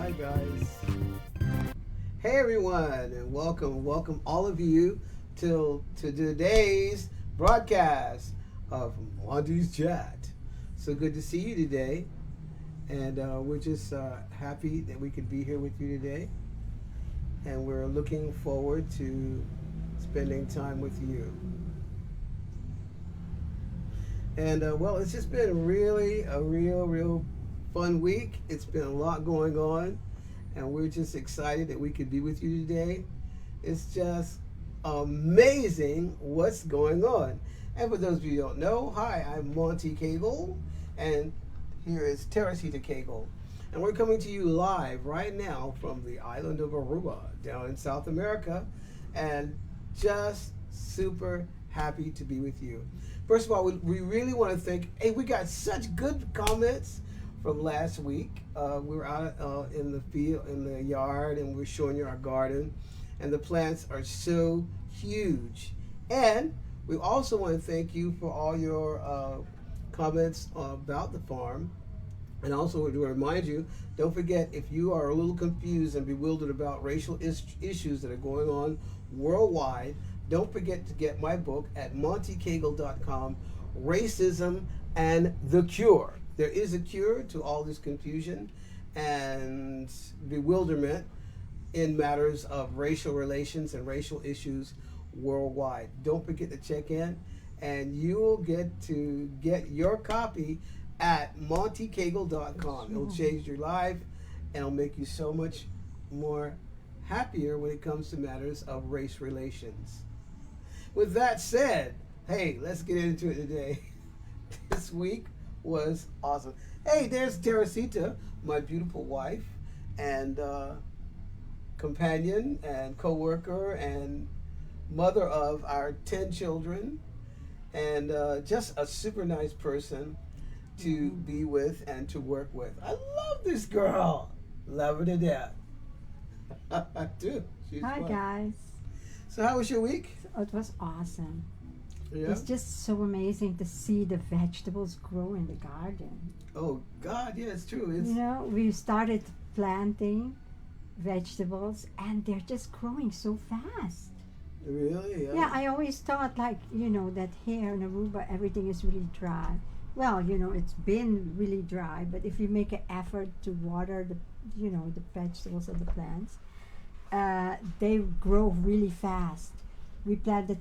Hi guys. Hey everyone, and welcome all of you to today's broadcast of Monty's Chat. So good to see you today, and we're just happy that we could be here with you today, and we're looking forward to spending time with you. And well, it's just been really a real fun week. It's been a lot going on, and we're just excited that we could be with you today. It's just amazing what's going on. And for those of you who don't know, hi, I'm Monte Cagle, and here is Teresita Cagle. And we're coming to you live right now from the island of Aruba down in South America, and just super happy to be with you. First of all, we really want to thank, hey, we got such good comments from last week. We were out in the field, in the yard, and we were showing you our garden, and the plants are so huge. And we also want to thank you for all your comments about the farm. And also to remind you, don't forget, if you are a little confused and bewildered about racial issues that are going on worldwide, don't forget to get my book at montecagle.com, Racism and the Cure. There is a cure to all this confusion and bewilderment in matters of racial relations and racial issues worldwide. Don't forget to check in, and you will get your copy at montecagle.com. It'll change your life, and it'll make you so much more happier when it comes to matters of race relations. With that said, hey, let's get into it today. This week was awesome. Hey, there's Teresita, my beautiful wife and companion and co-worker and mother of our 10 children, and just a super nice person to be with and to work with. I love this girl. Love her to death. I do. She's Hi fun. guys. So how was your week? It was awesome. Yeah? It's just so amazing to see the vegetables grow in the garden. Oh God, yeah, it's true. It's We started planting vegetables and they're just growing so fast. really Yeah, I always thought that here in Aruba everything is really dry. Well, it's been really dry, but if you make an effort to water the vegetables and the plants, they grow really fast. We planted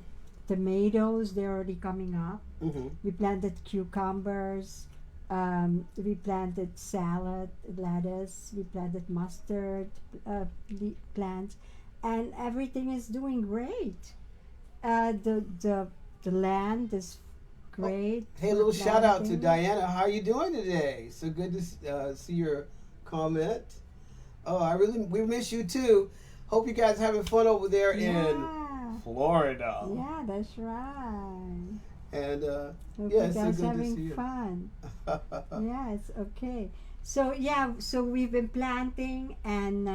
tomatoes, they're already coming up. Mm-hmm. We planted cucumbers. We planted salad, lettuce. We planted mustard plants, and everything is doing great. The land is great. Hey, a We're little shout out to planting. Diana. How are you doing today? So good to see your comment. Oh, we miss you too. Hope you guys having fun over there in Yeah, Florida. yeah, that's right. And Hope yeah, you it's so guys good to see having you. fun. Yeah, it's okay. So we've been planting and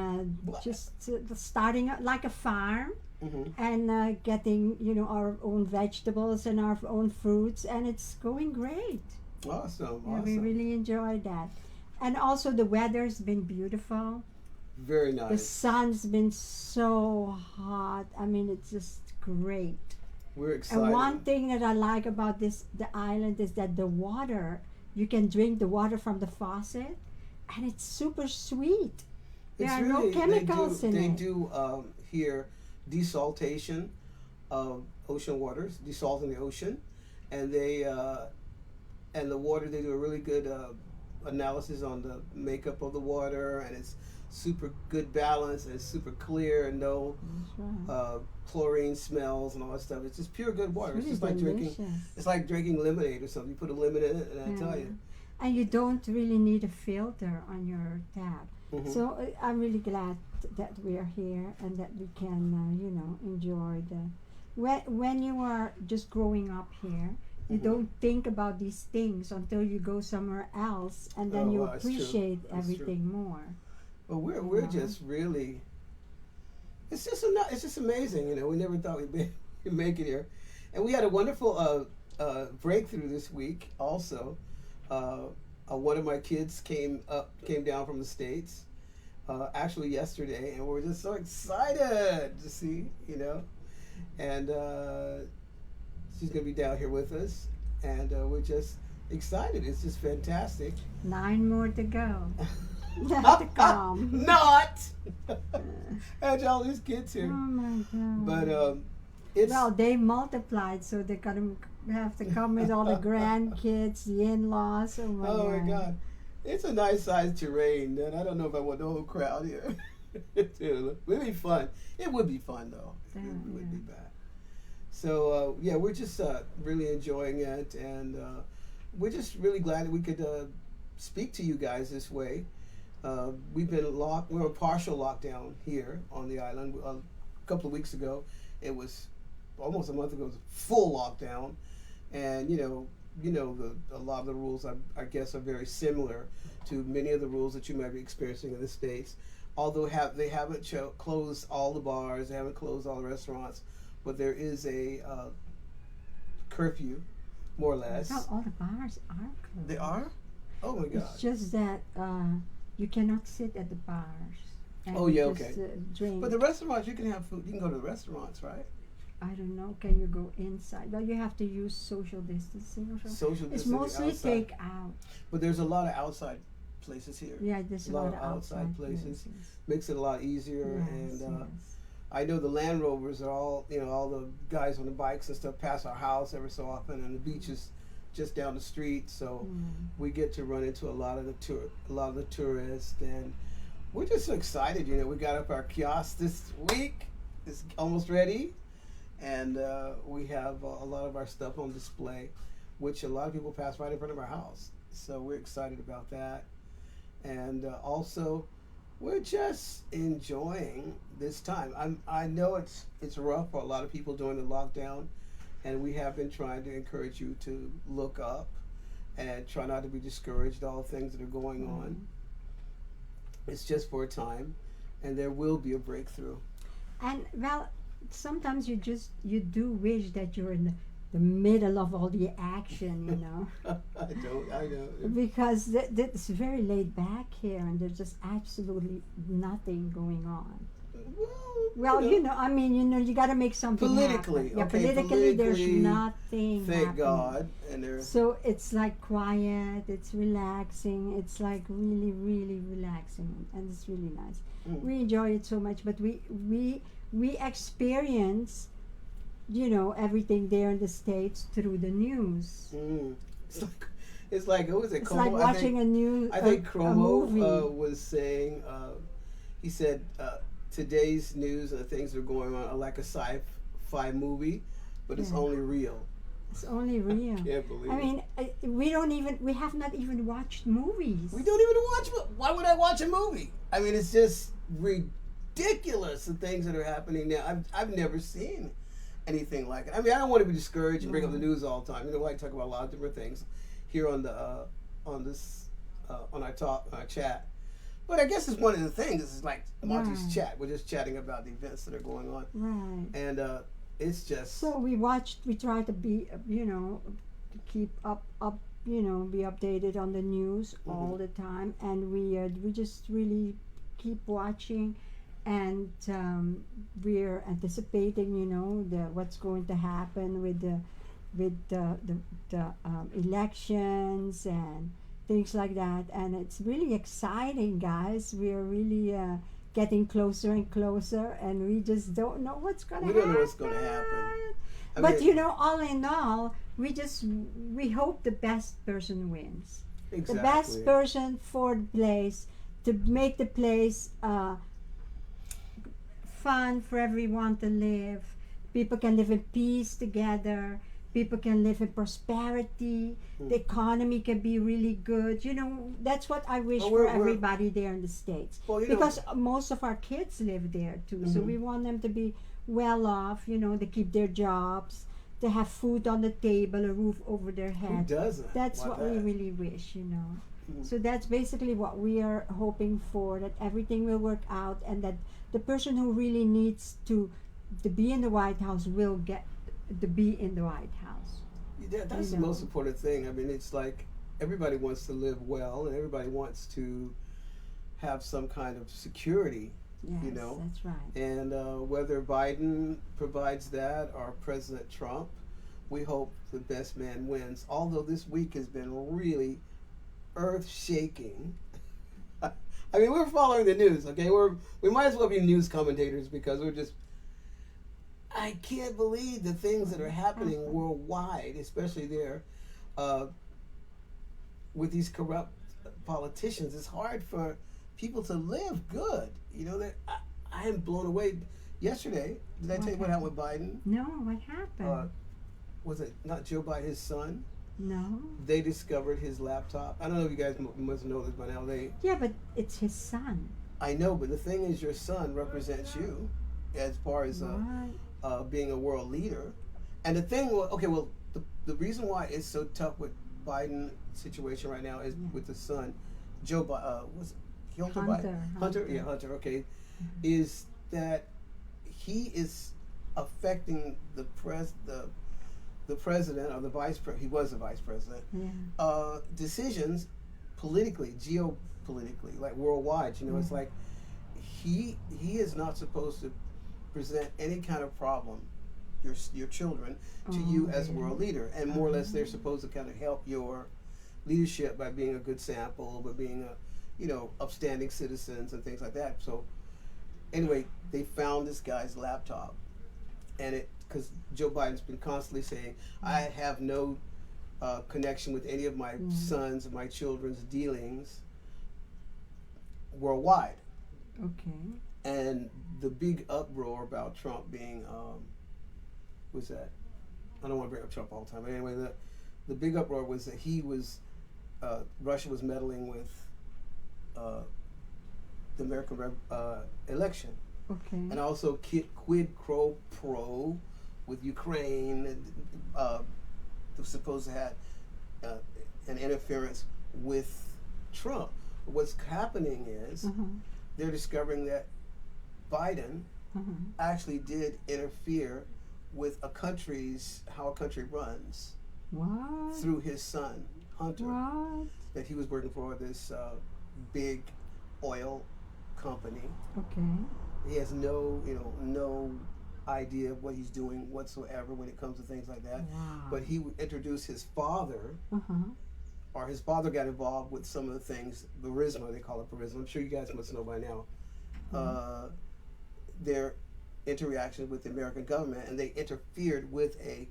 just starting out like a farm Mm-hmm. and getting our own vegetables and our own fruits, and it's going great. Awesome, Yeah, awesome. we really enjoy that. And also the weather's been beautiful. Very The nice. sun's been so hot. I mean, it's just great. We're excited. And one thing that I like about the island is that the water, you can drink the water from the faucet, and it's super sweet. There It's are really, no chemicals in they it. do here desaltation of ocean waters, desalting the ocean, and and the water, they do a really good analysis on the makeup of the water, and it's super good balance, and it's super clear, and no That's right. chlorine smells and all that stuff. It's just pure good water. It's It's really just like delicious. it's like drinking lemonade or something. You put a lemon in it, and I tell Yeah. you. And you don't really need a filter on your tap. Mhm. So I'm really glad that we are here and that we can, enjoy the. When you are just growing up here, you Mhm. don't think about these things until you go somewhere else, and then Oh, you wow, it's true. appreciate That's true. everything more. But we're Yeah. just really. It's just amazing. We never thought we'd make it here, and we had a wonderful breakthrough this week. Also, one of my kids came down from the States, actually yesterday, and we're just so excited to see, and she's gonna be down here with us, and we're just excited. It's just fantastic. 9 more to go. To come. Not. Had all these kids Oh here, my God. but it's Well, they multiplied, so they're gonna have to come with all the grandkids, the in-laws. Oh my oh God. my God, it's a nice sized terrain, and I don't know if I want the whole crowd here. It'll be fun. It would be fun though. It would be bad. So yeah, we're just really enjoying it, and we're just really glad that we could speak to you guys this way. We've been locked. We're a partial lockdown here on the island. A couple of weeks ago, it was almost a month ago. It was full lockdown, and a lot of the rules I guess are very similar to many of the rules that you might be experiencing in the States. Although they haven't closed all the bars, they haven't closed all the restaurants, but there is a curfew, more or less. Well, all the bars are closed. They are? Oh my God. It's just that you cannot sit at the bars. And Oh, yeah, just, okay. Drink. But the restaurants, you can have food. You can go to the restaurants, right? I don't know. Can you go inside? Well, you have to use social distancing or something. Social It's distancing mostly outside. take out. But there's a lot of outside places here. Yeah, there's A a lot lot of of outside places. Makes it a lot easier. Yes, And yes. I know the Land Rovers are all, all the guys on the bikes and stuff pass our house every so often, and the beach is just down the street. So we get to run into a lot of the tourists, and we're just so excited. We got up our kiosk this week. It's almost ready. And we have a lot of our stuff on display, which a lot of people pass right in front of our house. So we're excited about that. And also, we're just enjoying this time. I know it's rough for a lot of people during the lockdown, and we have been trying to encourage you to look up and try not to be discouraged, all the things that are going on. It's just for a time, and there will be a breakthrough. And well, sometimes you do wish that you're in the middle of all the action, I know. because it's very laid back here, and there's just absolutely nothing going on. Well, I mean, you got to make something politically. happen. Yeah, Okay, politically, there's politically, nothing Thank happening. God. And there's So it's like quiet, it's relaxing, it's like really, really relaxing, and it's really nice. We enjoy it so much, but we experience, everything there in the States through the news. It's like who was it? It's Cuomo? like watching I think a Cuomo movie. was saying, he said today's news and the things that are going on are like a sci-fi movie, but it's Yeah. only real. It's only real. Can't believe I it. mean, we have not even watched movies. We don't even watch. Why would I watch a movie? I mean, it's just ridiculous the things that are happening now. I've never seen anything like it. I mean, I don't want to be discouraged and bring up the news all the time. I talk about a lot of different things here on the on our chat. But I guess it's one of the things. It's like Monty's Right. chat. We're just chatting about the events that are going on, Right. and it's just So we try to be, to keep up, be updated on the news all the time, and we just really keep watching, and we're anticipating, what's going to happen with the elections and things like that, and it's really exciting, guys. We're really getting closer and closer, and we just don't know what's going to happen. We don't know what's going to happen. But all in all, we hope the best person wins. Exactly. The best person for the place, to make the place fun for everyone to live. People can live in peace together. People can live in prosperity. The economy can be really good. That's what I wish Well, for we're- everybody there in the States. Well, Because most of our kids live there too. So we want them to be well off, to keep their jobs, to have food on the table, a roof over their Who head. doesn't? That's want what we that? really wish, So that's basically what we are hoping for, that everything will work out, and that the person who really needs to be in the White House will get to be in the White House. That's the most important thing. I mean, it's like everybody wants to live well, and everybody wants to have some kind of security, Yes, you know. that's right. And whether Biden provides that or President Trump, we hope the best man wins. Although this week has been really earth shaking. I mean, we're following the news, okay? We might as well be news commentators because we're just. I can't believe the things that are happening worldwide, especially there, uh, with these corrupt politicians. It's hard for people to live good. You know, I am blown away. Yesterday, did I tell you what happened with Biden? No, what happened? Was it not Joe Biden, his son? No. They discovered his laptop. I don't know if you guys must know this by now. Yeah, but it's his son. I know, but the thing is, your son represents you as far as being a world leader. And the thing, the reason why it's so tough with Biden situation right now is with the son, Joe Biden. Hunter. Yeah, Hunter. Okay, is that he is affecting the president or the vice president. He was the vice president. Yeah. Decisions politically, geopolitically, like worldwide. You know, it's like he is not supposed to present any kind of problem, your children, to you as a world leader, and more or less they're supposed to kind of help your leadership by being a good sample, by being upstanding citizens and things like that. So anyway, they found this guy's laptop, and because Joe Biden's been constantly saying, I have no connection with any of my sons and my children's dealings worldwide. Okay. And the big uproar about Trump being, what's that? I don't want to bring up Trump all the time, but anyway, the big uproar was that Russia was meddling with the American election. Okay. And also quid pro with Ukraine, was supposed to have an interference with Trump. What's happening is they're discovering that Biden actually did interfere with how a country runs. What? Through his son, Hunter. What? That he was working for this big oil company. Okay. He has no idea of what he's doing whatsoever when it comes to things like that. Wow. But he introduced his father, or his father got involved with some of the things, Burisma, they call it Burisma. I'm sure you guys must know by now. Their interaction with the American government, and they interfered with a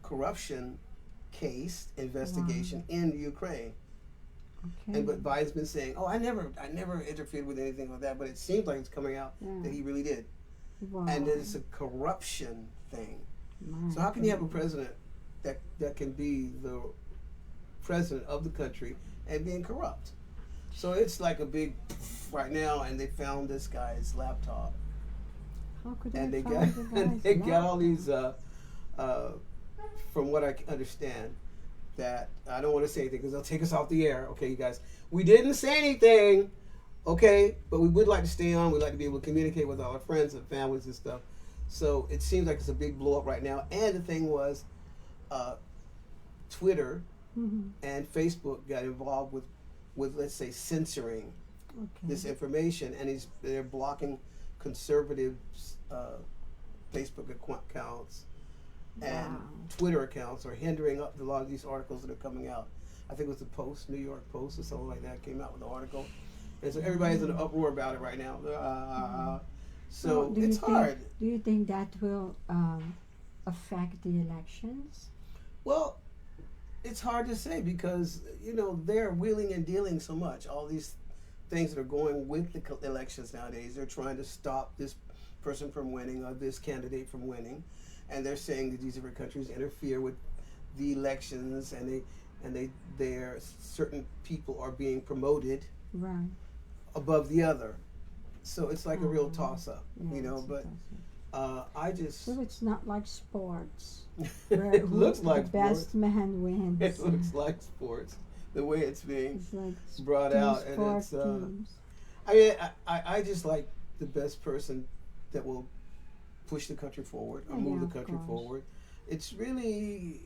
corruption case investigation in Ukraine. Okay. But Biden's been saying, "Oh, I never interfered with anything like that." But it seems like it's coming out that he really did, and that it's a corruption thing. So how can you have a president that can be the president of the country and being corrupt? So it's like a big right now, and they found this guy's laptop, How could and they they got all these. From what I understand, that I don't want to say anything because they'll take us off the air. Okay, you guys, we didn't say anything, okay, but we would like to stay on. We'd like to be able to communicate with all our friends and families and stuff. So it seems like it's a big blow up right now. And the thing was, Twitter and Facebook got involved with let's say censoring this information, and they're blocking conservative Facebook accounts and Twitter accounts, are hindering up a lot of these articles that are coming out. I think it was the Post, New York Post, or something like that, came out with an article, and so everybody's in an uproar about it right now. So it's hard. Do you think that will affect the elections? Well, it's hard to say because they're wheeling and dealing so much. All these things that are going with the elections nowadays, they're trying to stop this person from winning or this candidate from winning. And they're saying that these different countries interfere with the elections, and certain people are being promoted above the other. So it's like a real toss-up, But So it's not like sports. Where it looks like the best man wins. It looks like sports, the way it's being like brought out, and it's. I just like the best person that will push the country forward or move the country forward. It's really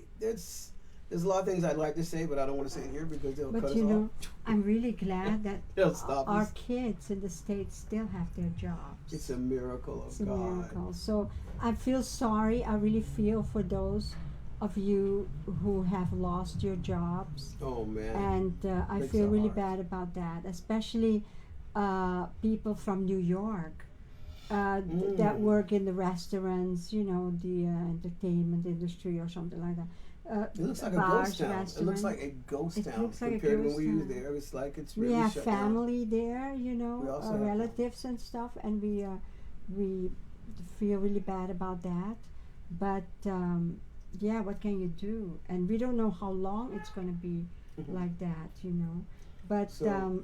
There's a lot of things I'd like to say, but I don't want to say it here because they'll cut But us you know, off. I'm really glad that They'll stop our us. kids in the States still have their jobs. It's a miracle of It's a God. miracle. So I feel sorry. I really feel for those of you who have lost your jobs. Oh man. And I Breaks feel our really hearts. bad about that, especially people from New York that work in the restaurants, you know, the entertainment industry or something like that. It looks like a Bars, ghost town. It looks restaurants. like a ghost It town looks like a compared to when ghost we were town. there. It's like it's We really have shut down. family there, you know, We also have relatives and stuff, and we feel really bad about that. But yeah, what can you do? And we don't know how long it's going to be Mhm. like that, you know. But So-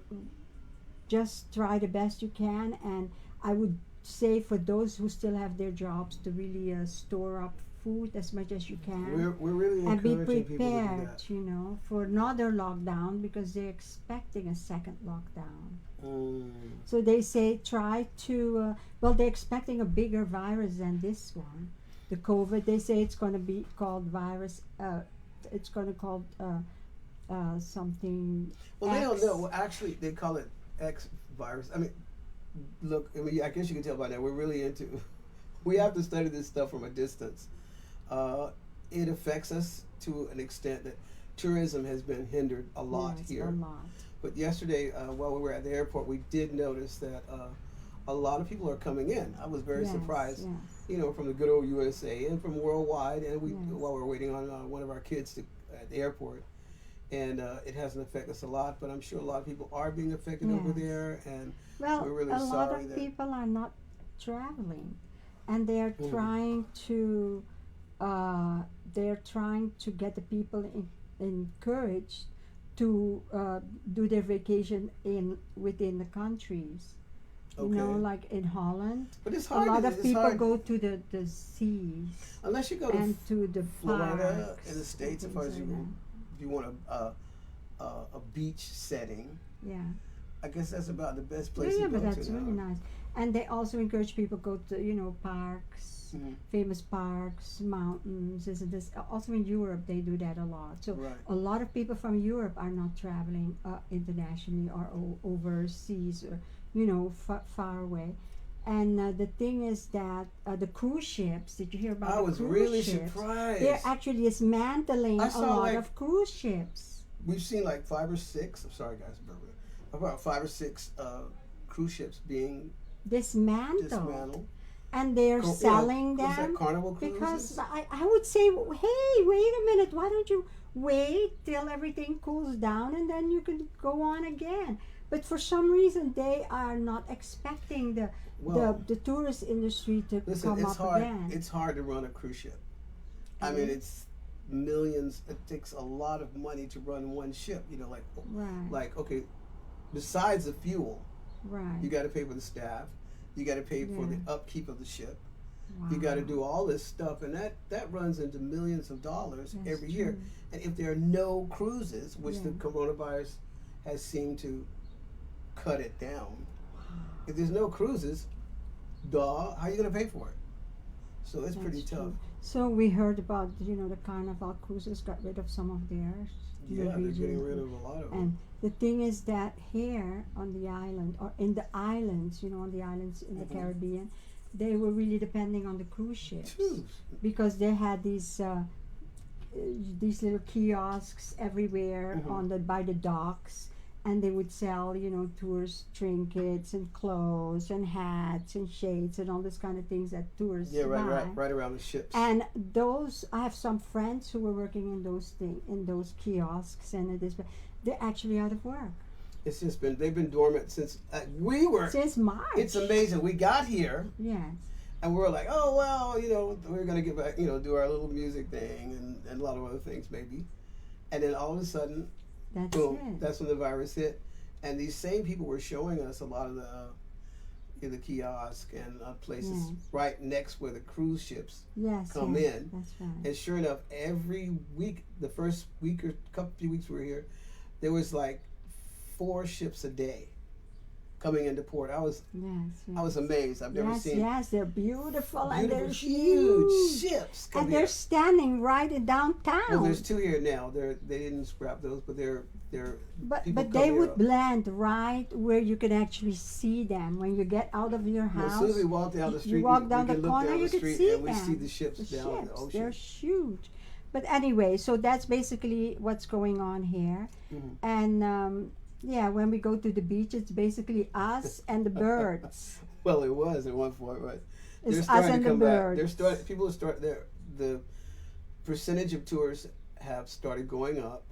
just try the best you can, and I would say for those who still have their jobs to really store up food as much as you can. We're really And be encouraging people to do prepared, that. you know, for another lockdown because they're expecting a second lockdown. Mm. So they say try to, well, they're expecting a bigger virus than this one. The COVID, they say it's going to be called virus, it's going to call something. Well, they don't X. know. Well, actually, they call it X virus. I mean, look. I mean, I guess you can tell by now we're really into. We have to study this stuff from a distance. It affects us to an extent that tourism has been hindered a lot Yes, here. a lot. But yesterday, while we were at the airport, we did notice that a lot of people are coming in. I was very Yes, surprised, yes. you know, from the good old USA and from worldwide. And we, Yes. while we were waiting on one of our kids at the airport, and it hasn't affected us a lot. But I'm sure a lot of people are being affected over Yes. there, and Well, we're really a lot sorry of that- people are not traveling, and they are Mm. trying to get the people encouraged to do their vacation within the countries. You know, Okay. like in Holland, But it's a hard. lot it's of people hard, go to the seas unless you go to and to the Florida parks in the States, and as far as things you like if you want a beach setting. that. Yeah. I guess that's about the best place Yeah, to go but that's to really now. nice. And they also encourage people go to, you know, parks, Mhm. famous parks, mountains, this and this. Also in Europe, they do that a lot. So Right. a lot of people from Europe are not traveling internationally or overseas or, you know, far away. And the thing is that the cruise ships, did you hear about I the was cruise really ships? surprised. They're actually dismantling I a saw, lot like- of cruise ships. We've seen like 5 or 6. I'm sorry, guys, bear with me. About 5 or 6 cruise ships being Dismantled. dismantled. And they're You know, selling what's that, them. Carnival Because Cruises? I would say, hey, wait a minute, why don't you wait till everything cools down and then you can go on again? But for some reason, they are not expecting Well, the tourist industry to listen, come it's up hard. again. It's hard to run a cruise ship. I It mean, is. it's millions. It takes a lot of money to run one ship. You know, Right, like okay, besides the fuel, right. you got to pay for the staff. You got to pay for the Yeah. upkeep of the ship. Wow. You got to do all this stuff, and that runs into millions of dollars That's every year. true. And if there are no cruises, which the Yeah. coronavirus has seemed to cut it down, Wow. if there's no cruises, how are you going to pay for it? So it's pretty That's tough. true. So we heard about, you know, the Carnival cruises got rid of some of theirs. Yeah, they're getting rid of a lot of them. And the thing is that here on the island, or in the islands, you know, on the islands in the Mhm. Caribbean, they were really depending on the cruise ships Phew. because they had these little kiosks everywhere Mhm. on the by the docks, and they would sell, you know, tourist trinkets and clothes and hats and shades and all this kind of things that tourists Yeah, buy. right around the ships. And those, I have some friends who were working in those kiosks, and they're actually out of work It's just they've been dormant since we were. since March. It's amazing. We got here Yes, and we were like, oh well, you know, we're gonna get back, you know, do our little music thing and a lot of other things maybe, and then all of a sudden, that's boom, it. that's when the virus hit, and these same people were showing us a lot of the kiosk and places Yes. right next where the cruise ships Yes, come yes, in. That's right. And sure enough, every week, the first week or few weeks we were here, there was like 4 ships a day coming into port. I was amazed. I've never seen they're beautiful and beautiful, they're huge ships come and here. they're standing right in downtown. Well, there's two here now. They didn't scrap those, but they're but people they come would here. blend right where you can actually see them when you get out of your house. As soon as we walk down the street, you walk down we the can corner, look down you the can street see and them. we see the ships down in the ocean. They're huge. But anyway, so that's basically what's going on here. And when we go to the beach, it's basically us and the birds. Well, it was at one point, but It's they're us starting and to the come back. birds. People start there. The percentage of tourists have started going up,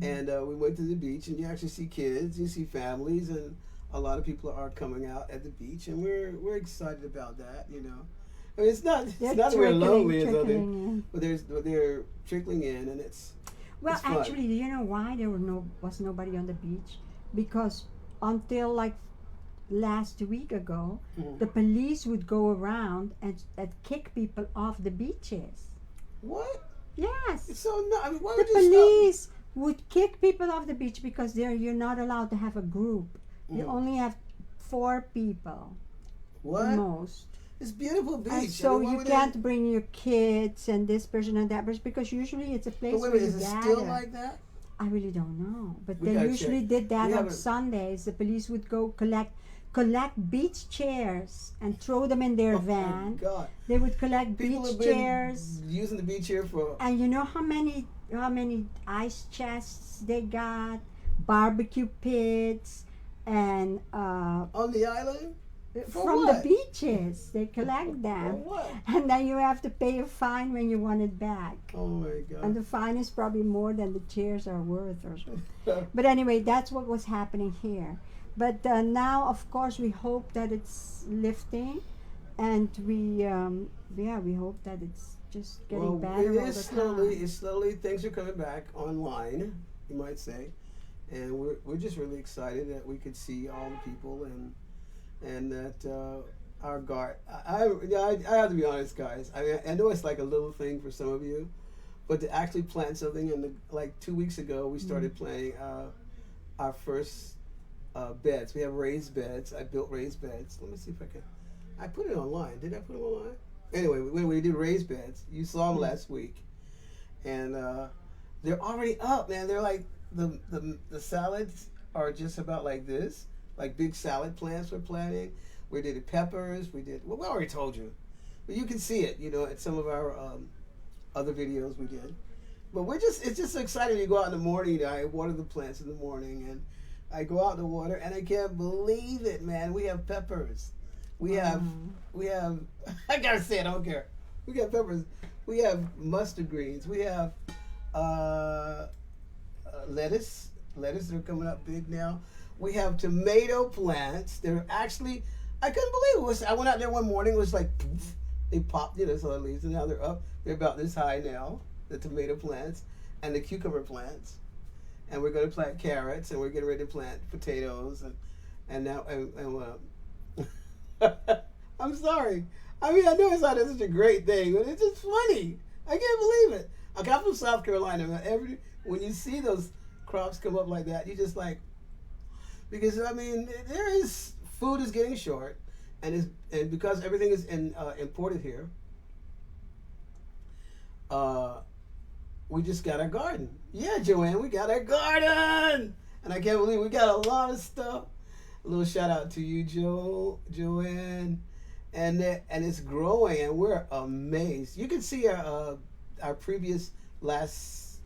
and we went to the beach, and you actually see kids, you see families, and a lot of people are coming out at the beach, and we're excited about that. You know, I mean, it's not that we're lonely or something, but they're trickling in, and it's. Well, it's fun. actually, do you know why there was nobody on the beach? Because until like last week ago, the police would go around and kick people off the beaches. What? Yes. It's so I mean, why The would you police would kick people off the beach because you're not allowed to have a group. You only have 4 people. What? The most. It's beautiful beach. And so I mean, you can't bring your kids and this person and that person because usually it's a place But wait a where minute, you is it gather. still like that? I really don't know, but We they gotta usually check. did that We on haven't- Sundays. The police would go collect beach chairs and throw them in their Oh my van. God. They would collect People beach have been chairs. using the beach here for. And you know how many ice chests they got, barbecue pits, and On the island? For from what? the beaches they collect For them, what? and then you have to pay a fine when you want it back. Oh my And God. the fine is probably more than the chairs are worth or something. But anyway, that's what was happening here. But now, of course, we hope that it's lifting, and we hope that it's just getting Well, better it all is the slowly. time. It's slowly. Things are coming back online, you might say, and we're just really excited that we could see all the people and that our guard. I have to be honest, guys. I know it's like a little thing for some of you, but to actually plant something like 2 weeks ago, we started planting our first beds. We have raised beds. I built raised beds. Let me see if I can. I put it online. Did I put it online? Anyway, when we did raised beds, you saw them last week, and they're already up, man. They're like the salads are just about like this, like big salad plants we're planting. We did peppers. We already told you, but you can see it, you know, at some of our other videos we did. But it's just exciting to go out in the morning. I water the plants in the morning, and I go out in the water, and I can't believe it, man. We have peppers. We have, I gotta say it, I don't care. We got peppers. We have mustard greens. We have lettuce. Lettuce, they're coming up big now. We have tomato plants. They're actually, I couldn't believe it. I went out there one morning, it was like, poof, they popped, you know, so the leaves, and now they're up. They're about this high now, the tomato plants and the cucumber plants. And we're going to plant carrots, and we're getting ready to plant potatoes, and now, I'm sorry. I mean, I know it's not such a great thing, but it's just funny. I can't believe it. I come from South Carolina. When you see those crops come up like that, you just like, because I mean, food is getting short, and because everything is imported here, we just got our garden. Yeah, Joanne, we got our garden, and I can't believe we got a lot of stuff. A little shout out to you, Joanne, and it's growing, and we're amazed. You can see our previous last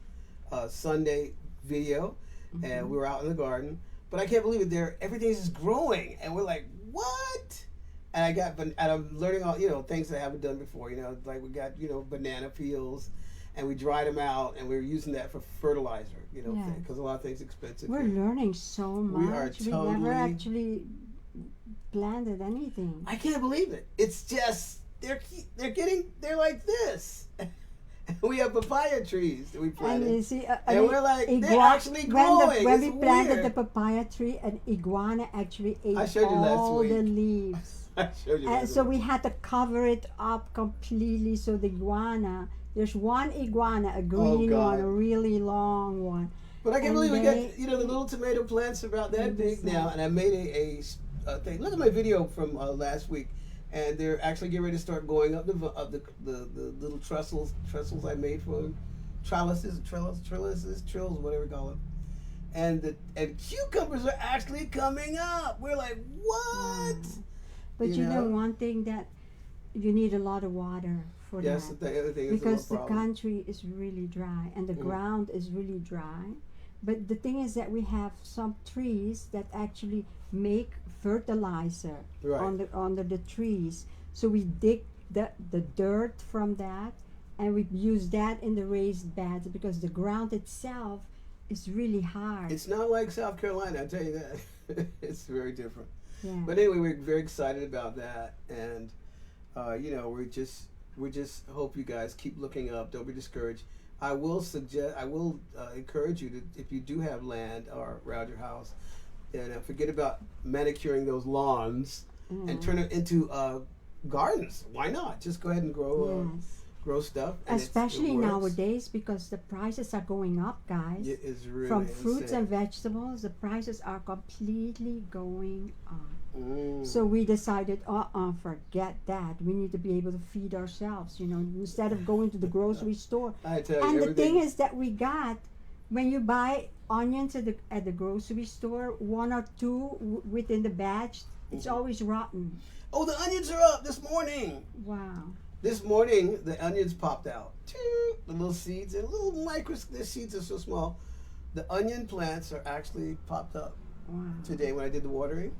Sunday video, and we were out in the garden. But I can't believe it. Everything's just growing, and we're like, what? And I'm learning all things that I haven't done before. Like we got banana peels, and we dried them out, and we were using that for fertilizer. Because a lot of things are expensive. We're learning so much. We are totally. We never actually planted anything. I can't believe it. It's just they're like this. We have papaya trees that we planted, and you see, and we're like, they're actually growing. When we It's planted weird. the papaya tree, an iguana actually ate I showed you last all week. the leaves. I showed you. And so we had to cover it up completely so the iguana, there's one iguana, a green one, a really long one. But I can't And believe we got they the little tomato plants are about that big now, and I made thing. Look at my video from last week, and they're actually getting ready to start going up the little trestles I made for them, trellises, whatever you call them. And cucumbers are actually coming up. We're like, what? Wow. But you know one thing that you need a lot of water for Yes, that. the other thing is Because a the little problem. country is really dry and the ground is really dry. But the thing is that we have some trees that actually make fertilizer Right. under the trees. So we dig the dirt from that and we use that in the raised beds because the ground itself is really hard. It's not like South Carolina, I tell you that. It's very different. Yeah. But anyway, we're very excited about that, and we just hope you guys keep looking up. Don't be discouraged. I will encourage you to, if you do have land or around your house, and forget about manicuring those lawns and turn it into gardens. Why not? Just go ahead and grow stuff. And especially it works. nowadays because the prices are going up, guys. It is really From fruits insane. and vegetables, the prices are completely going up. Mm. So we decided, forget that. We need to be able to feed ourselves, instead of going to the grocery store. I tell you, And the everything- thing is that we got, when you buy onions at the grocery store, one or two within the batch, it's always rotten. Oh, the onions are up this morning. Wow. This morning, the onions popped out. The little seeds, and little the seeds are so small. The onion plants are actually popped up Wow. today when I did the watering.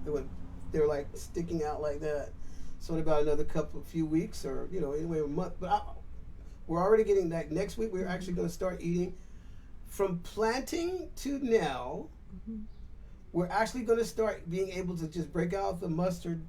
They were like sticking out like that. So in about another few weeks, or anyway, a month. But we're already getting that. Next week, we're actually going to start eating. From planting to now, we're actually going to start being able to just break out the mustard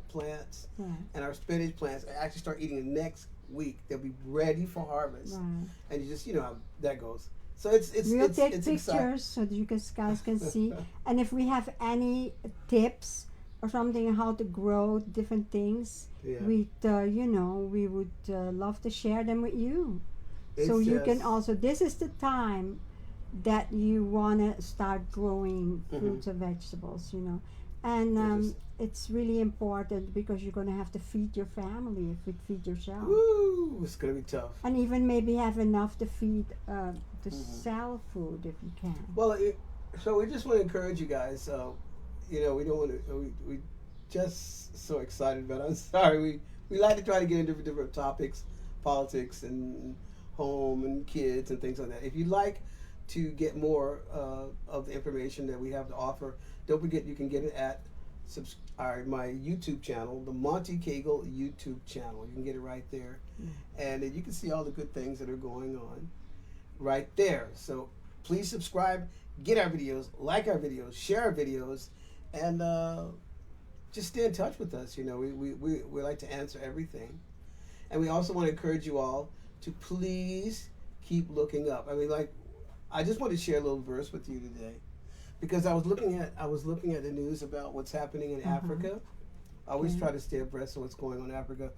plants and our spinach plants and actually start eating it next week. They'll be ready for harvest. Right. And you just, how that goes. So it's We'll take it's pictures exciting. so that you guys can see. And if we have any tips or something how to grow different things, Yeah. we would love to share them with you. So It's you can just- also, this is the time that you want to start growing fruits and vegetables, And it's really important because you're going to have to feed your family, feed yourself. Woo, it's going to be tough. And even maybe have enough to feed, to sell food if you can. Well, so we just want to encourage you guys. We don't want to. We just so excited about it. I'm sorry. We like to try to get into different topics, politics and home and kids and things like that. If you'd like to get more of the information that we have to offer, don't forget you can get it at my YouTube channel, the Monte Cagle YouTube channel. You can get it right there, and you can see all the good things that are going on right there. So please subscribe, get our videos, like our videos, share our videos, and just stay in touch with us. We like to answer everything, and we also want to encourage you all to please keep looking up. I just want to share a little verse with you today, because I was looking at the news about what's happening in Africa. I always try to stay abreast of what's going on in Africa,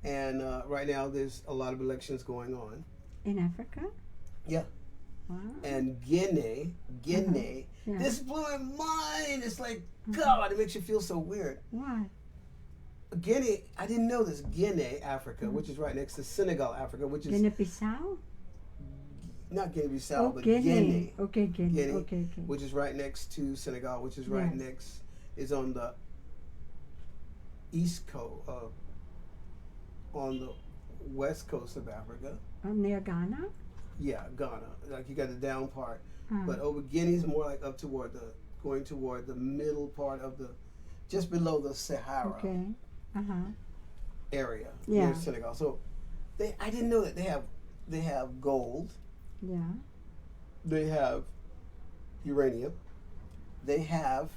and right now there's a lot of elections going on. In Africa? Yeah. Wow. And Guinea, Yeah. this blew my mind. It's like, God, it makes you feel so weird. Why? Guinea, I didn't know this. Guinea, Africa, which is right next to Senegal, Africa, which is Guinea-Bissau? not Guinea-Bissau, Oh, but Guinea. Guinea, Okay, Guinea. Guinea, Okay. which is right next to Senegal, which is right next, is on the east coast, on the west coast of Africa. Near Ghana? Yeah, Ghana. Like you got the down part, but over Guinea's more like up toward going toward the middle part of just below the Sahara Okay. area Yeah. near Senegal. So I didn't know that they have gold, Yeah. they have uranium, they have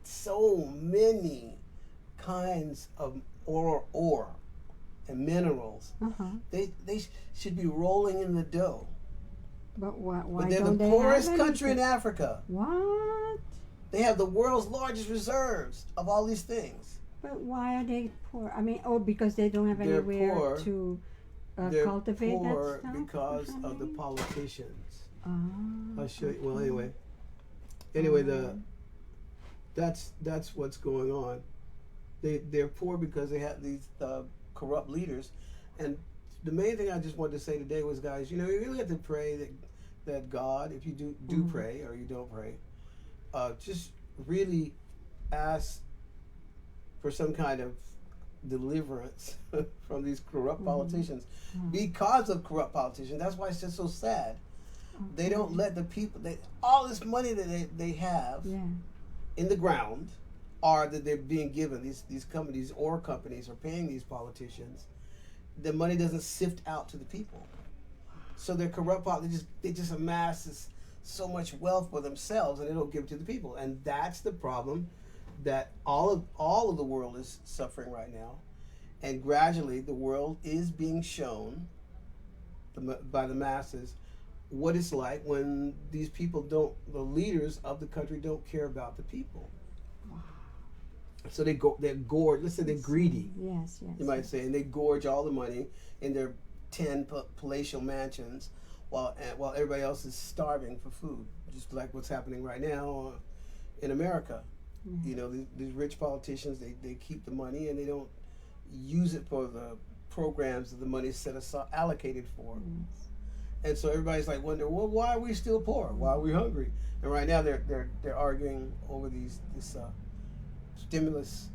so many kinds of ore and minerals. They should be rolling in the dough. But why But they're don't the they poorest have country in anything? Africa. What? They have the world's largest reserves of all these things. But why are they poor? I mean, because they don't have They're anywhere poor. to They're cultivate poor that stuff? because or of the something? politicians. Ah, I'll show you. Well, okay. anyway, Anyway, that's what's going on. They're poor because they have these corrupt leaders, and the main thing I just wanted to say today was, guys, you know, you really have to pray that God, if you do pray or you don't pray, just really ask for some kind of deliverance from these corrupt politicians. Because of corrupt politicians, that's why it's just so sad. They don't let the people, all this money that they have in the ground, or that they're being given, these companies, oil companies are paying these politicians, the money doesn't sift out to the people. So they're corrupt, they just amass so much wealth for themselves, and they don't give it to the people. And that's the problem that all of the world is suffering right now. And gradually the world is being shown by the masses what it's like when these people the leaders of the country don't care about the people. Wow. So they're gorged. Let's say they're greedy. Yes. You might say, and they gorge all the money in their 10 palatial mansions, while everybody else is starving for food, just like what's happening right now in America. You know, these rich politicians, they keep the money and they don't use it for the programs that the money is set aside, allocated for. And so everybody's like wondering, well, why are we still poor? Why are we hungry? And right now they're arguing over this stimulus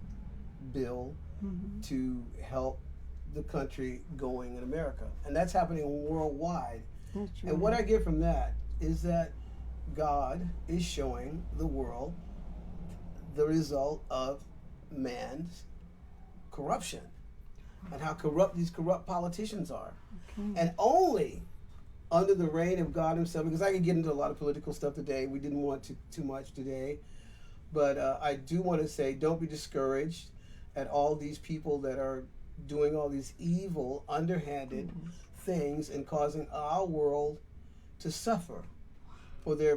bill to help the country going in America, and that's happening worldwide. That's right. And what I get from that is that God is showing the world the result of man's corruption and how corrupt these corrupt politicians are. And only under the reign of God himself, because I could get into a lot of political stuff today. We didn't want to too much today. But I do want to say, don't be discouraged at all these people that are doing all these evil, underhanded things and causing our world to suffer for their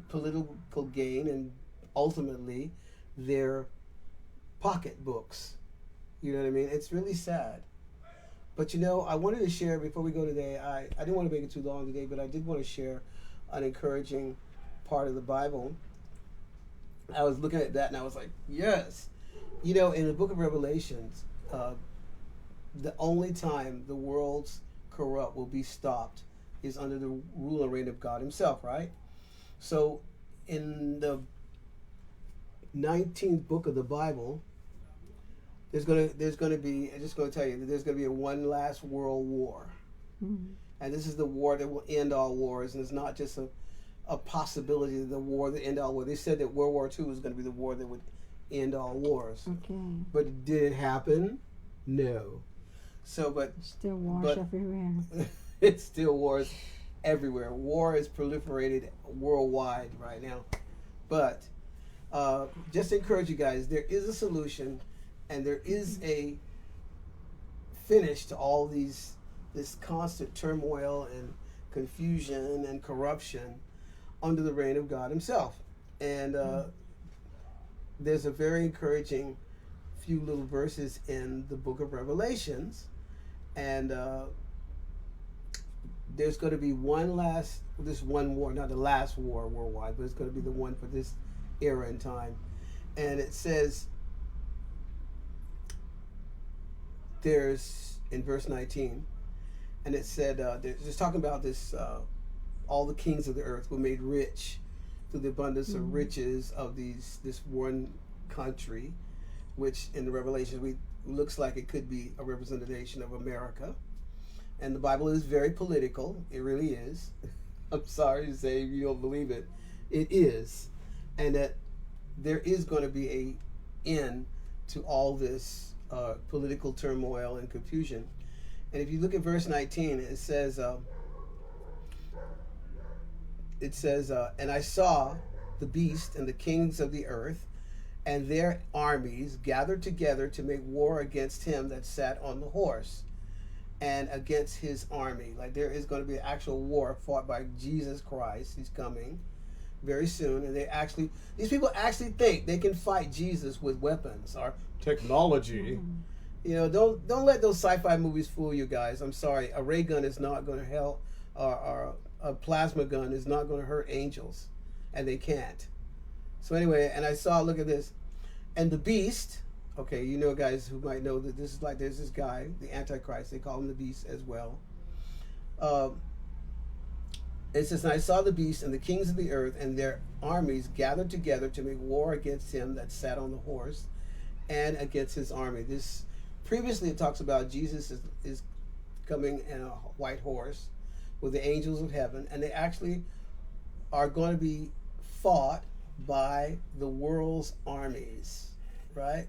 political gain and ultimately their pocketbooks. You know what I mean? It's really sad. But you know, I wanted to share before we go today, I didn't want to make it too long today, but I did want to share an encouraging part of the Bible. I was looking at that and I was like, yes. You know, in the book of Revelations, the only time the world's corrupt will be stopped is under the rule and reign of God himself, right? So in the 19th book of the Bible, there's gonna be, I'm just gonna tell you that there's gonna be one last world war. And this is the war that will end all wars, and it's not just a possibility of the war that end all war. They said that World War II was going to be the war that would end all wars. But did it happen? No. So, but still wars everywhere. It's still wars everywhere. War is proliferated worldwide right now. But just to encourage you guys, there is a solution, and there is a finish to all this constant turmoil and confusion and corruption under the reign of God himself. And there's a very encouraging few little verses in the book of Revelations, and there's going to be one war, not the last war worldwide, but it's going to be the one for this era in time. And it says, there's in verse 19, and it said, just talking about this, all the kings of the earth were made rich through the abundance of riches of this one country, which in the Revelation looks like it could be a representation of America. And the Bible is very political. It really is. I'm sorry to say, if you don't believe it, it is. And that there is going to be an end to all this political turmoil and confusion. And if you look at verse 19, it says, and I saw the beast and the kings of the earth and their armies gathered together to make war against him that sat on the horse and against his army. Like, there is going to be an actual war fought by Jesus Christ. He's coming very soon. And these people actually think they can fight Jesus with weapons or technology. You know, don't let those sci-fi movies fool you guys. I'm sorry. A ray gun is not going to help, or a plasma gun is not going to hurt angels. and they can't. So anyway, and I saw, look at this, and the beast. Okay, you know, guys who might know that this is like, there's this guy, the Antichrist. They call him the beast as well. Um, it says, and I saw the beast and the kings of the earth and their armies gathered together to make war against him that sat on the horse and against his army. This previously it talks about Jesus is coming in a white horse with the angels of heaven, and they actually are going to be fought by the world's armies, right?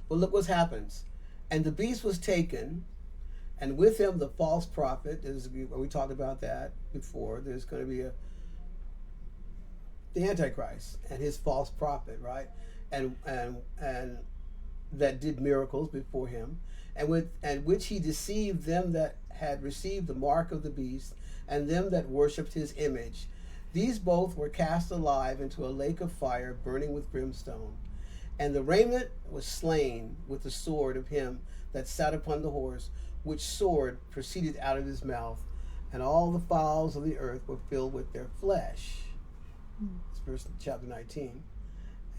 But look what happens. And the beast was taken, and with him the false prophet. We talked about that before. There's going to be the Antichrist and his false prophet, right? And that did miracles before him, and which he deceived them that had received the mark of the beast, and them that worshipped his image. These both were cast alive into a lake of fire, burning with brimstone. And the raiment was slain with the sword of him that sat upon the horse, which sword proceeded out of his mouth, and all the fowls of the earth were filled with their flesh. It's verse chapter 19.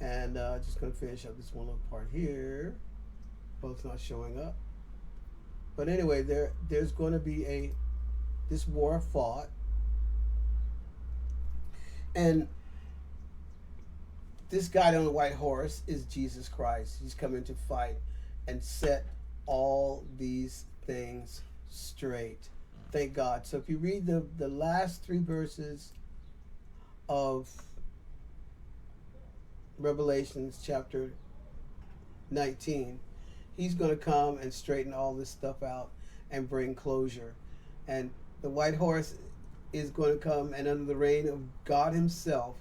And just going to finish up this one little part here. Well, it's not showing up. But anyway, there's going to be this war fought. And this guy on the white horse is Jesus Christ. He's coming to fight and set all these things straight. Thank God. So if you read the last 3 verses of Revelations chapter 19, he's going to come and straighten all this stuff out and bring closure. And the white horse is going to come, and under the reign of God himself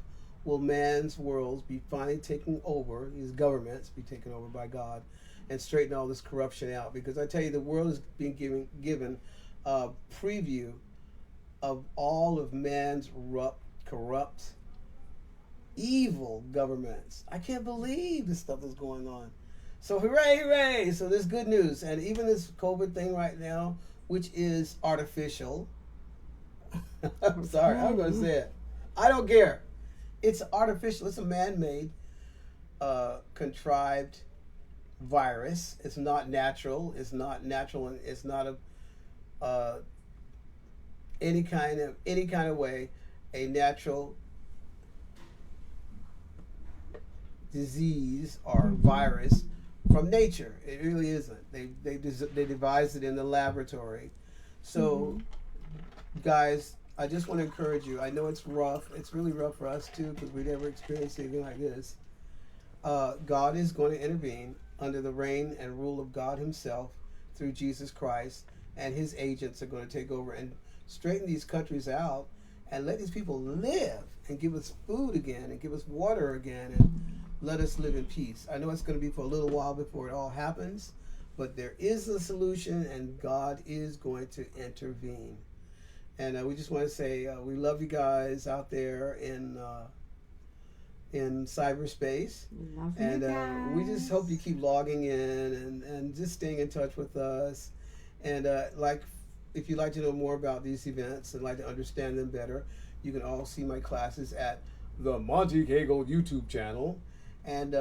will man's worlds be finally taken over, his governments be taken over by God, and straighten all this corruption out. Because I tell you, the world is being given a preview of all of man's corrupt, evil governments. I can't believe this stuff is going on. So hooray, hooray! So there's good news. And even this COVID thing right now, which is artificial. I'm sorry, I'm going to say it. I don't care. It's artificial. It's a man-made, contrived virus. It's not natural. It's not natural, and it's not any kind of way a natural disease or virus from nature. It really isn't. They devised it in the laboratory. So, guys, I just want to encourage you. I know it's rough. It's really rough for us too, because we never experienced anything like this. God is going to intervene under the reign and rule of God himself through Jesus Christ, and his agents are going to take over and straighten these countries out and let these people live and give us food again and give us water again and let us live in peace. I know it's going to be for a little while before it all happens, but there is a solution, and God is going to intervene. And we just want to say we love you guys out there in cyberspace. Love and you guys. We just hope you keep logging in and just staying in touch with us. And if you'd like to know more about these events and like to understand them better, you can all see my classes at the Monte Cagle YouTube channel. And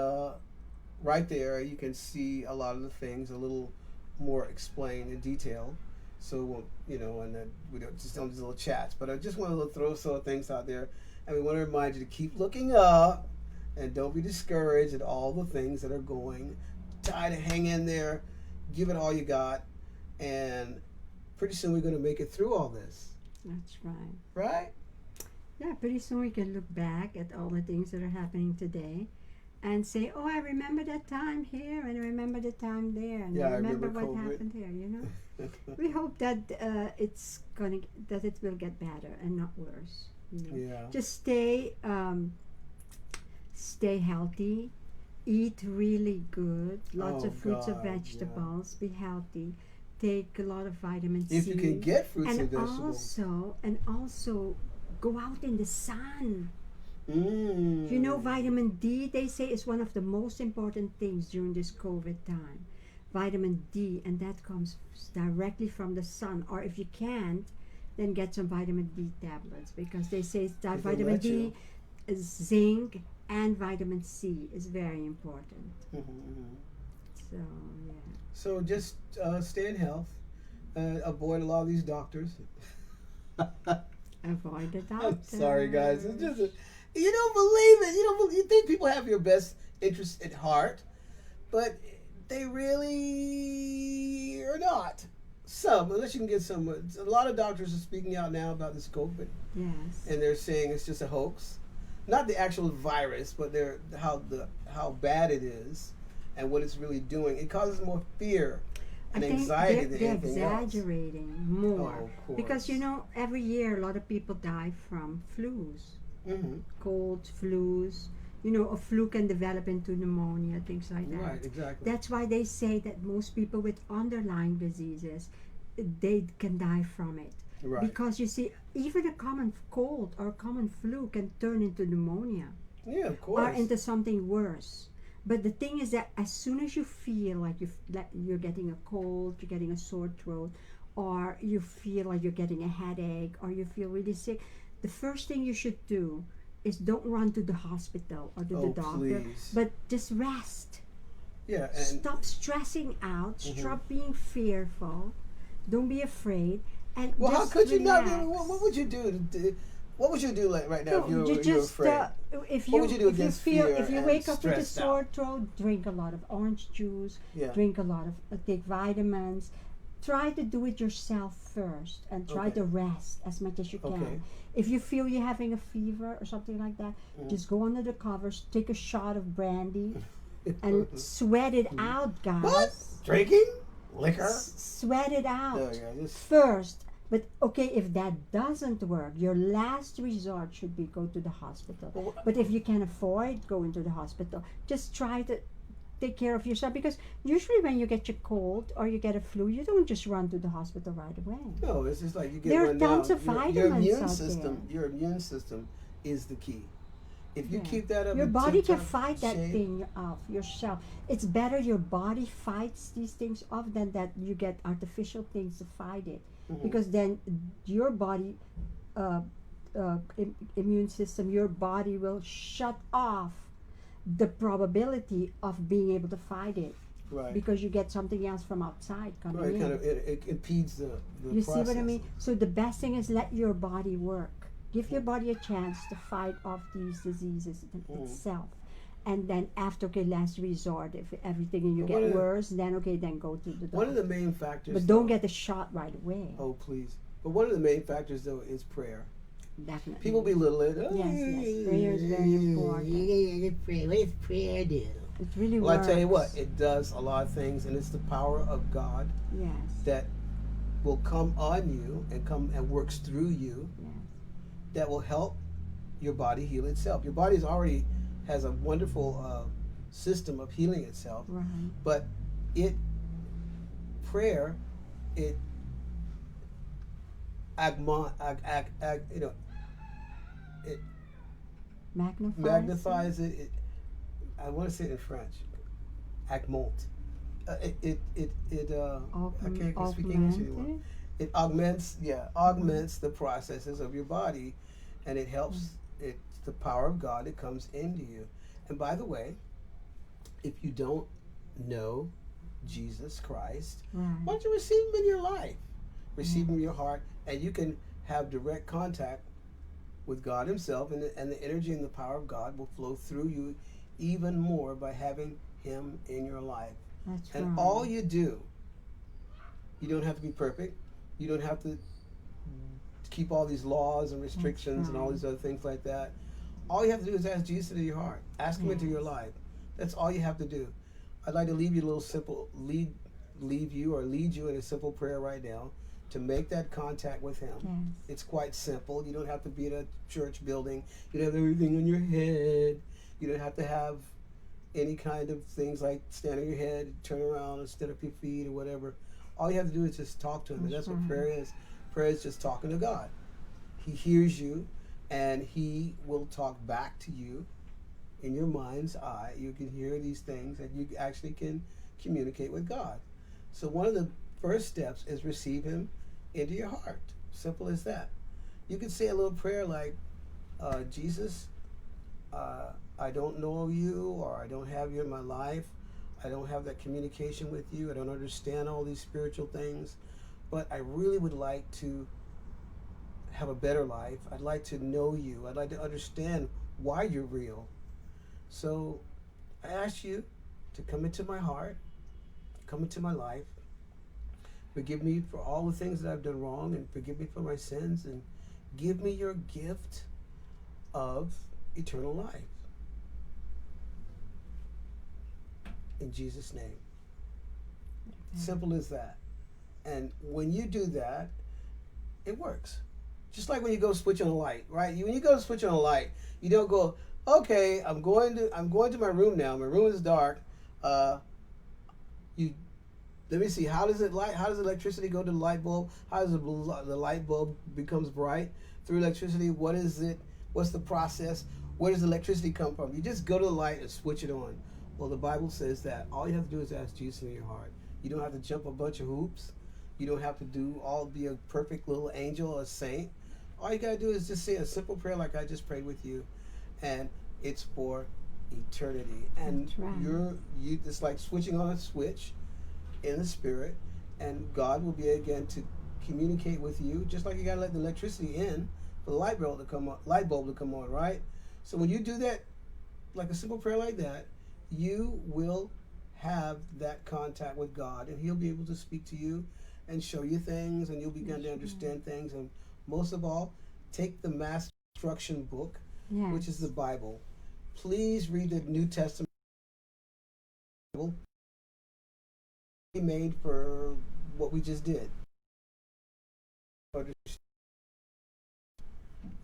right there, you can see a lot of the things a little more explained in detail. So, and then we don't just on these little chats. But I just want to throw some things out there. And we want to remind you to keep looking up and don't be discouraged at all the things that are going. Try to hang in there. Give it all you got. And pretty soon we're going to make it through all this. That's right. Right? Yeah, pretty soon we can look back at all the things that are happening today and say, oh, I remember that time here and I remember the time there and I remember what COVID. happened here, We hope that that it will get better and not worse. Yeah. Just stay healthy, eat really good, lots of fruits and vegetables, be healthy, take a lot of vitamin C. If you can get fruits and vegetables. And also go out in the sun. Mm. Vitamin D, they say, is one of the most important things during this COVID time. Vitamin D, and that comes directly from the sun. Or if you can't, then get some vitamin D tablets, because they say that They can vitamin let you. D, zinc, and vitamin C is very important. So yeah. So just stay in health. Avoid a lot of these doctors. Avoid the I'm doctor. sorry, guys. It's just you don't believe it. You think people have your best interest at heart, but they really are not. Some, unless you can get some. A lot of doctors are speaking out now about this COVID, Yes. and they're saying it's just a hoax, not the actual virus, but they're how bad it is, and what it's really doing. It causes more fear I and think anxiety they're, than they're anything else. exaggerating more, Oh, of course. because every year a lot of people die from flus, Mm-hmm. colds, flus. A flu can develop into pneumonia, things like that. Right, exactly. That's why they say that most people with underlying diseases, they can die from it. Right. Because you see, even a common cold or common flu can turn into pneumonia Yeah, of or course. into something worse. But the thing is that as soon as you feel like you're getting a cold, you're getting a sore throat, or you feel like you're getting a headache, or you feel really sick, the first thing you should do is don't run to the hospital or to the doctor, Please. but just rest. Yeah, and Stop stressing out. Stop being fearful. Don't be afraid. And well, how just could you not? relax. What would you do? What would you do like right now if No, you were afraid? If What you would you do if you against feel fear if you and wake up with a stressed sore out? throat, drink a lot of orange juice, Yeah. drink a lot of take vitamins. Try to do it yourself first, and try Okay. to rest as much as you can. Okay. If you feel you're having a fever or something like that, just go under the covers, take a shot of brandy, and sweat it out, guys. What? Drinking liquor? Sweat it out No, yeah, just first. But okay, if that doesn't work, your last resort should be go to the hospital. Well, But if you can afford going to the hospital, just try to take care of yourself, because usually when you get your cold or you get a flu, you don't just run to the hospital right away. no. It's just like you get There are one tons down. of Your vitamins immune out system. there. Your immune system is the key. If you Yeah. keep that up, Your in body can tip-top fight that shape, thing off yourself. It's better your body fights these things off than that you get artificial things to fight it. Because then your body, immune system, your body will shut off the probability of being able to fight it, Right. because you get something else from outside coming Right. in. Kind of it impedes the You process. see what I mean? So the best thing is let your body work. Give your body a chance to fight off these diseases itself. And then after, okay, last resort, if everything in you But one get of the- worse, then okay, then go to the doctor. One of the main factors. But don't though- get the shot right away. Oh, please. But one of the main factors, though, is prayer. Definitely. People belittle it. Oh, Yes, prayer is very important. What does prayer do? It really Well, works. I tell you what, it does a lot of things, and it's the power of God Yes. that will come on you and come and works through you Yes. that will help your body heal itself. Your body already has a wonderful system of healing itself, Right. but prayer, it it magnifies it. I want to say it in French. Augmente. I can't speak English anymore. Augmented? It augments the processes of your body, and it helps. It's the power of God that comes into you. And by the way, if you don't know Jesus Christ, Right. why don't you receive him in your life? Receive him in your heart, and you can have direct contact with God himself, and the energy and the power of God will flow through you even more by having him in your life. That's And right. all you do, you don't have to be perfect. You don't have to keep all these laws and restrictions and all right. these other things like that. All you have to do is ask Jesus into your heart. Ask him into your Yes. life. That's all you have to do. I'd like to leave you a little simple, lead you in a simple prayer right now to make that contact with him. Yes. It's quite simple. You don't have to be in a church building. You don't have everything on your head. You don't have to have any kind of things like stand on your head, turn around, and stand up your feet or whatever. All you have to do is just talk to him, and that's what prayer is. Prayer is just talking to God. He hears you, and he will talk back to you in your mind's eye. You can hear these things, and you actually can communicate with God. So one of the first steps is receive him into your heart. Simple as that. You can say a little prayer like, Jesus, I don't know you, or I don't have you in my life. I don't have that communication with you. I don't understand all these spiritual things, but I really would like to have a better life. I'd like to know you. I'd like to understand why you're real. So I ask you to come into my heart, come into my life. Forgive me for all the things that I've done wrong, and forgive me for my sins, and give me your gift of eternal life. In Jesus' name. Simple as that. And when you do that, it works. Just like when you go switch on a light, right? When you go to switch on a light, you don't go, okay, I'm going to my room now. My room is dark. You Let me see. How does electricity go to the light bulb? How does the light bulb becomes bright through electricity? What is it? What's the process? Where does electricity come from? You just go to the light and switch it on. Well, the Bible says that all you have to do is ask Jesus in your heart. You don't have to jump a bunch of hoops. You don't have to be a perfect little angel or saint. All you gotta do is just say a simple prayer like I just prayed with you, and it's for eternity. And That's right. it's like switching on a switch in the spirit, and God will be again to communicate with you, just like you gotta let the electricity in for the light bulb to come on, right? So when you do that, like a simple prayer like that, you will have that contact with God, and He'll be able to speak to you and show you things, and you'll begin to understand things. And most of all, take the Master Instruction book, which is the Bible. Please read the New Testament. Made for what we just did.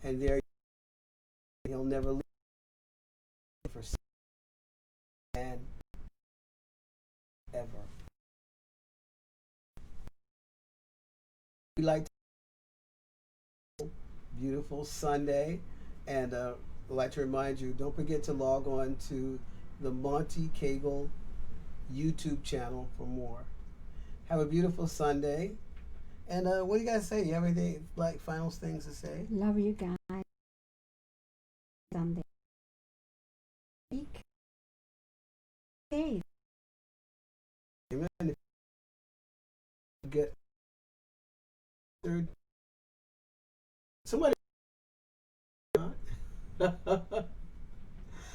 And there, He'll never leave for and ever. We like beautiful Sunday, and I'd like to remind you, don't forget to log on to the Monte Cagle YouTube channel for more. Have a beautiful Sunday. And what do you guys say? You have anything, like, final things to say? Love you guys. Sunday. Hey. Amen. If you get third, somebody.